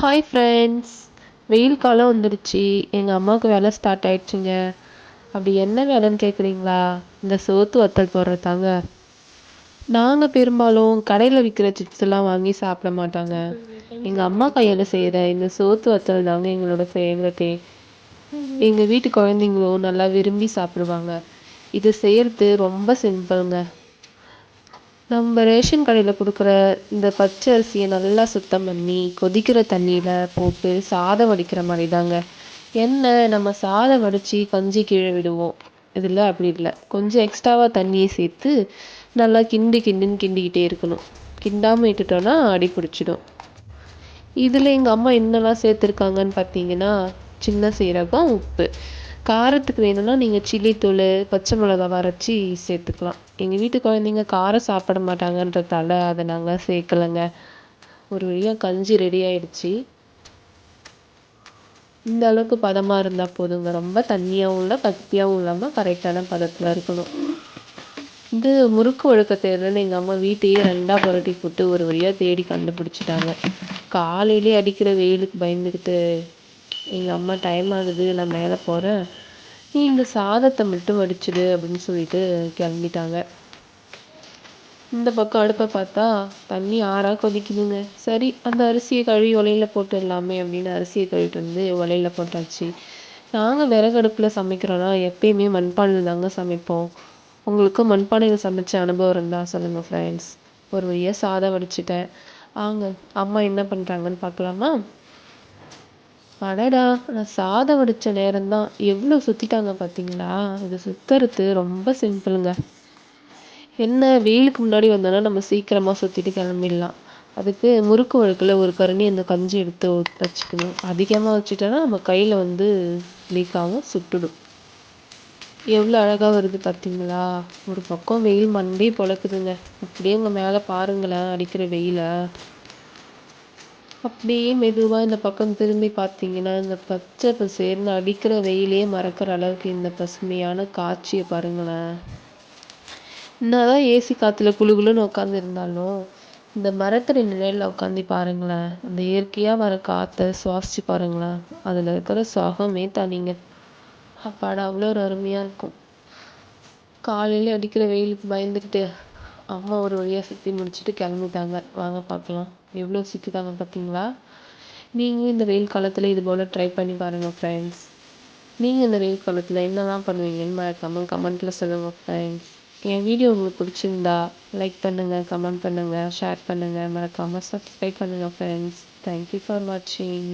Hi friends. வெயில் காலம் வந்துடுச்சு. எங்கள் அம்மாவுக்கு வேலை ஸ்டார்ட் ஆயிடுச்சுங்க. அப்படி என்ன வேலைன்னு கேட்குறீங்களா? இந்த சோத்து வத்தல் போடுறது தாங்க. நாங்கள் பெரும்பாலும் கடையில் விற்கிற சிப்ஸ் எல்லாம் வாங்கி சாப்பிட மாட்டாங்க. எங்கள் அம்மா கையில் செய்கிற இந்த சோத்து வத்தல் தாங்க எங்களோட ஃபேவரட்டே. எங்கள் வீட்டு குழந்தைங்களும் நல்லா விரும்பி சாப்பிடுவாங்க. இது செய்கிறது ரொம்ப சிம்பிளுங்க. நம்ம ரேஷன் கடையில் கொடுக்குற இந்த பச்சை அரிசியை நல்லா சுத்தம் பண்ணி கொதிக்கிற தண்ணியில் போட்டு சாதம் வடிக்கிற மாதிரி தாங்க. என்ன நம்ம சாதம் வடித்து கஞ்சி கீழே விடுவோம். இதில் அப்படி இல்லை, கொஞ்சம் எக்ஸ்ட்ராவாக தண்ணியை சேர்த்து நல்லா கிண்டிக்கிட்டே இருக்கணும். கிண்டாமல் விட்டுட்டோன்னா அடி பிடிச்சிடும். இதில் எங்கள் அம்மா என்னெல்லாம் சேர்த்துருக்காங்கன்னு பார்த்தீங்கன்னா, சின்ன சீரகம், உப்பு. காரத்துக்கு வேணும்னா நீங்கள் சில்லித்தூள், பச்சை மிளகாய் அரைச்சி சேர்த்துக்கலாம். எங்கள் வீட்டு குழந்தைங்க காரம் சாப்பிட மாட்டாங்கன்றதால அதை நாங்கள் சேர்க்கலைங்க. ஒரு வழியாக கஞ்சி ரெடி ஆயிடுச்சு. இந்த அளவுக்கு பதமாக இருந்தால் போதுங்க. ரொம்ப தண்ணியாகவும் இல்லை, கட்டியாகவும் இல்லாமல் கரெக்டான பதத்தில் இருக்கணும். இது முறுக்கு ஒழுக்க தேர்தல்னு எங்கள் அம்மா வீட்டையே ரெண்டாக புரட்டி போட்டு ஒரு வழியாக தேடி கண்டுபிடிச்சிட்டாங்க. காலையிலே அடிக்கிற வெயிலுக்கு பயந்துக்கிட்டு எங்கள் அம்மா டைம் ஆகுது, நான் மேலே போகிறேன், நீ இந்த சாதத்தை மட்டும் வடிச்சிடு அப்படின்னு சொல்லிட்டு கிளம்பிட்டாங்க. இந்த பக்கம் அடுப்பை பார்த்தா தண்ணி ஆறாக கொதிக்குதுங்க. சரி, அந்த அரிசியை கழுவி உலையில போட்டுடலாமே அப்படின்னு அரிசியை கழுவிட்டு வந்து உலையில போட்டாச்சு. நாங்கள் விறகடுப்பில் சமைக்கிறோன்னா எப்பயுமே மண்பானையில் தாங்க சமைப்போம். உங்களுக்கு மண்பானையில் சமைச்ச அனுபவம் இருந்தால் சொல்லுங்கள் ஃப்ரெண்ட்ஸ். ஒரு வழியாக சாதம் வடிச்சிட்டேன். அம்மா என்ன பண்ணுறாங்கன்னு பார்க்கலாமா? அடடா, நான் சாதம் வடித்த நேரம்தான் எவ்வளோ சுற்றிட்டாங்க பார்த்தீங்களா? இது சுற்றுறது ரொம்ப சிம்பிளுங்க. என்ன, வெயிலுக்கு முன்னாடி வந்தோன்னா நம்ம சீக்கிரமாக சுற்றிட்டு கிளம்பிடலாம். அதுக்கு முறுக்கு வழுக்கில் ஒரு கரண்டி அந்த கஞ்சி எடுத்து வச்சுக்கணும். அதிகமாக வச்சுட்டோன்னா நம்ம கையில் வந்து லீக் ஆகும், சுட்டுடும். எவ்வளோ அழகாக வருது பார்த்தீங்களா? ஒரு பக்கம் வெயில் மண்டே பொழக்குதுங்க. அப்படியே உங்கள் மேலே பாருங்களேன் அடிக்கிற வெயிலை. அப்படியே மெதுவாக இந்த பக்கம் திரும்பி பார்த்தீங்கன்னா இந்த பச்சை பசேர்னு அடிக்கிற வெயிலே மறக்கிற அளவுக்கு இந்த பசுமையான காட்சியை பாருங்களேன். என்னதான் ஏசி காற்றுல குளுகுளுன்னு உட்காந்துருந்தாலும் இந்த மரத்தடி நிழலில் உட்காந்து பாருங்களேன். அந்த இயற்கையாக வர காற்றை சுவாசிச்சு பாருங்களேன். அதில் இருக்கிற சுகமே தனிங்க. அப்பாடா, அவ்வளோ ஒரு அருமையாக இருக்கும். காலையில் அடிக்கிற வெயிலுக்கு பயந்துக்கிட்டு அம்மா ஒரு வழியாக சுற்றி முடிச்சுட்டு கிளம்பிட்டாங்க. வாங்க பார்க்கலாம் எவ்வளோ சுற்றிட்டாங்க பார்த்தீங்களா? நீங்கள் இந்த வெயில் காலத்தில் இது போல் ட்ரை பண்ணி பாருங்கள் ஃப்ரெண்ட்ஸ். நீங்கள் இந்த வெயில் காலத்தில் என்னெல்லாம் பண்ணுவீங்கன்னு மறக்காமல் கமெண்ட்டில் சொல்லுங்கள் ஃப்ரெண்ட்ஸ். என் வீடியோ உங்களுக்கு பிடிச்சிருந்தா லைக் பண்ணுங்கள், கமெண்ட் பண்ணுங்கள், ஷேர் பண்ணுங்கள், மறக்காமல் சப்ஸ்கிரைப் பண்ணுங்கள் ஃப்ரெண்ட்ஸ். தேங்க்யூ ஃபார் வாட்சிங்.